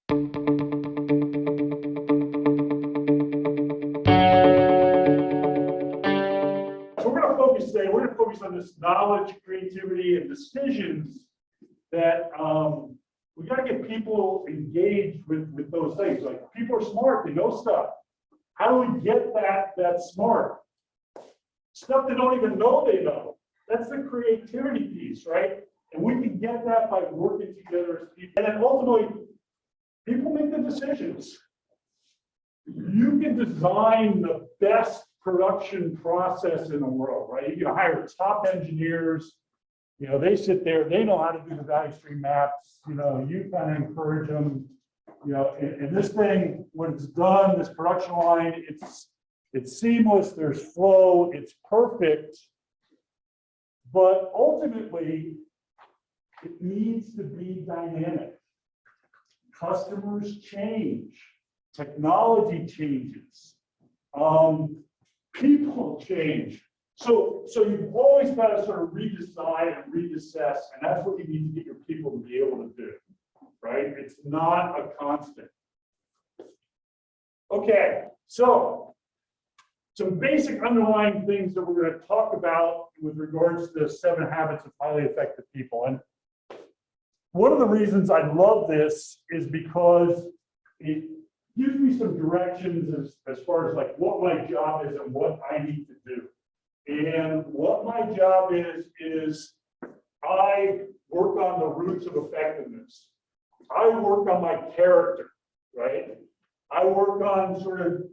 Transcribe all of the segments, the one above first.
So we're going to focus today, we're going to focus on this knowledge, creativity, and decisions that we got to get people engaged with those things. Like, people are smart, they know stuff. How do we get that smart? Stuff they don't even know they know. That's the creativity piece, right? And we can get that by working together as people. And then ultimately, people make the decisions. You can design the best production process in the world, right? You can hire top engineers. You know, they sit there, they know how to do the value stream maps. You know, you kind of encourage them. You know, and this thing, when it's done, this production line, it's seamless, there's flow, it's perfect. But ultimately, it needs to be dynamic. Customers change, technology changes, people change. So you've always got to sort of redesign and reassess, and that's what you need to get your people to be able to do, right? It's not a constant. Okay, so some basic underlying things that we're going to talk about with regards to the 7 habits of highly effective people. And one of the reasons I love this is because it gives me some directions as far as like what my job is and what I need to do. And what my job is I work on the roots of effectiveness. I work on my character, right? I work on sort of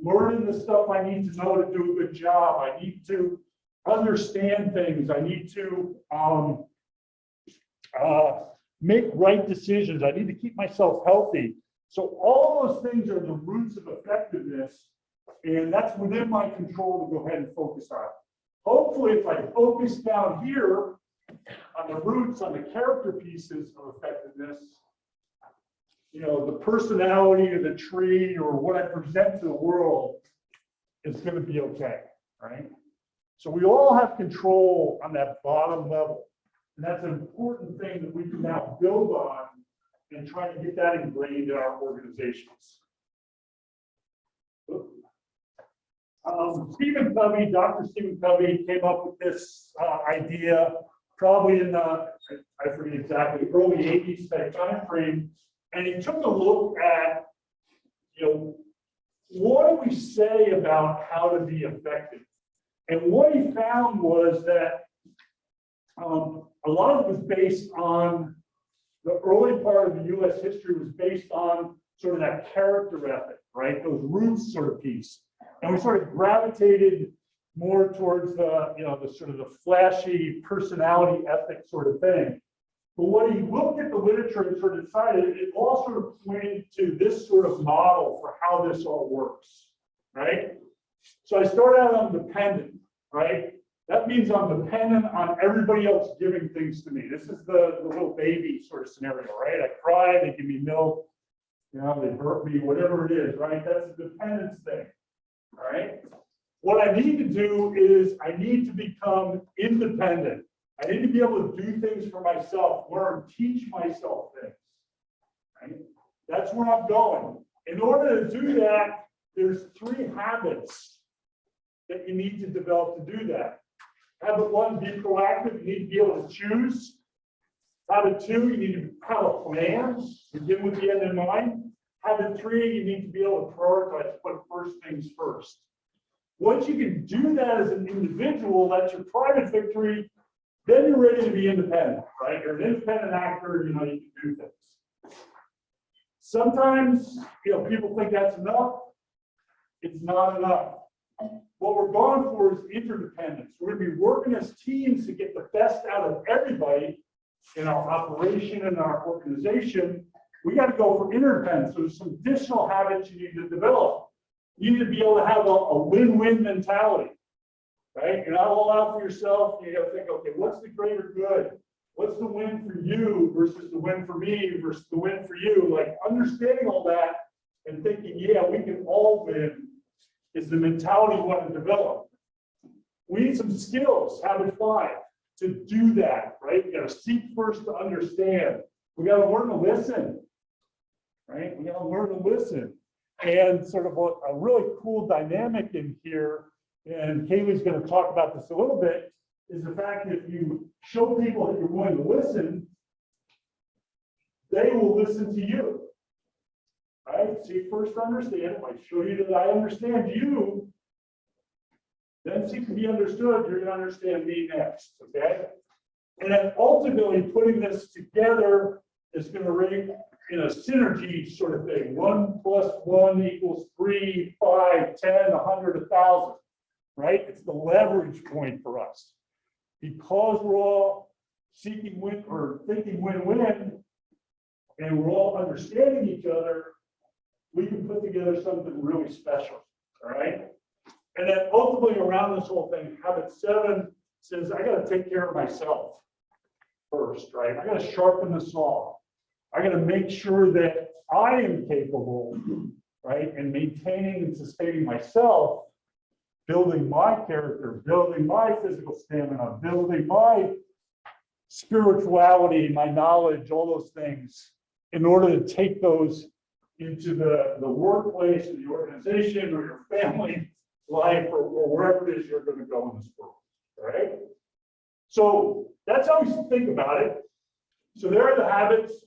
learning the stuff I need to know to do a good job. I need to understand things. I need to make right decisions. I need to keep myself healthy. So all those things are the roots of effectiveness, and that's within my control to go ahead and focus on. Hopefully, if I focus down here on the roots, on the character pieces of effectiveness, you know, the personality of the tree or what I present to the world is going to be okay, right? So we all have control on that bottom level. And that's an important thing that we can now build on and try to get that ingrained in our organizations. Stephen Covey, Dr. Stephen Covey came up with this idea probably in the, I forget exactly, early 80s type time frame. And he took a look at, you know, what do we say about how to be effective? And what he found was that a lot of it was based on the early part of the U.S. history was based on sort of that character ethic, right? Those roots sort of piece. And we sort of gravitated more towards the, you know, the sort of the flashy personality ethic sort of thing. But when he looked at the literature and sort of decided, it all sort of pointed to this sort of model for how this all works, right? So I started out on dependent, right? That means I'm dependent on everybody else giving things to me. This is the little baby sort of scenario, right? I cry, they give me milk, you know, they burp me, whatever it is, right? That's a dependence thing, all right? What I need to do is I need to become independent. I need to be able to do things for myself, learn, teach myself things, right? That's where I'm going. In order to do that, there's 3 habits that you need to develop to do that. Habit 1, be proactive. You need to be able to choose. Habit 2, you need to have a plan, begin with the end in mind. Habit 3, you need to be able to prioritize, put first things first. Once you can do that as an individual, that's your private victory, then you're ready to be independent, right? You're an independent actor, you know, you can do things. Sometimes, you know, people think that's enough. It's not enough. What we're going for is interdependence. We're going to be working as teams to get the best out of everybody in our operation and our organization. We got to go for interdependence. So there's some additional habits you need to develop. You need to be able to have a win-win mentality, right? You're not all out for yourself. You got to think, okay, what's the greater good? What's the win for you versus the win for me versus the win for you? Like understanding all that and thinking, yeah, we can all win is the mentality we want to develop. We need some skills, habit 5, to do that, right? You got to seek first to understand. We got to learn to listen, right? we gotta learn to listen. And sort of a really cool dynamic in here, and Kaylee's going to talk about this a little bit, is the fact that if you show people that you're willing to listen, they will listen to you. Right? See, first understand. If I show you that I understand you, then seek to be understood, you're going to understand me next. Okay? And then ultimately putting this together is going to bring in a synergy sort of thing. 1 + 1 = 3, 5, 10, 100, 1,000. Right? It's the leverage point for us. Because we're all seeking win or thinking win-win, and we're all understanding each other, we can put together something really special. All right. And then ultimately around this whole thing, habit 7 says, I got to take care of myself first, right? I got to sharpen the saw. I got to make sure that I am capable, right, and maintaining and sustaining myself, building my character, building my physical stamina, building my spirituality, my knowledge, all those things, in order to take those into the workplace or the organization or your family life or wherever it is you're going to go in this world, right? So that's how we think about it. So there are the habits.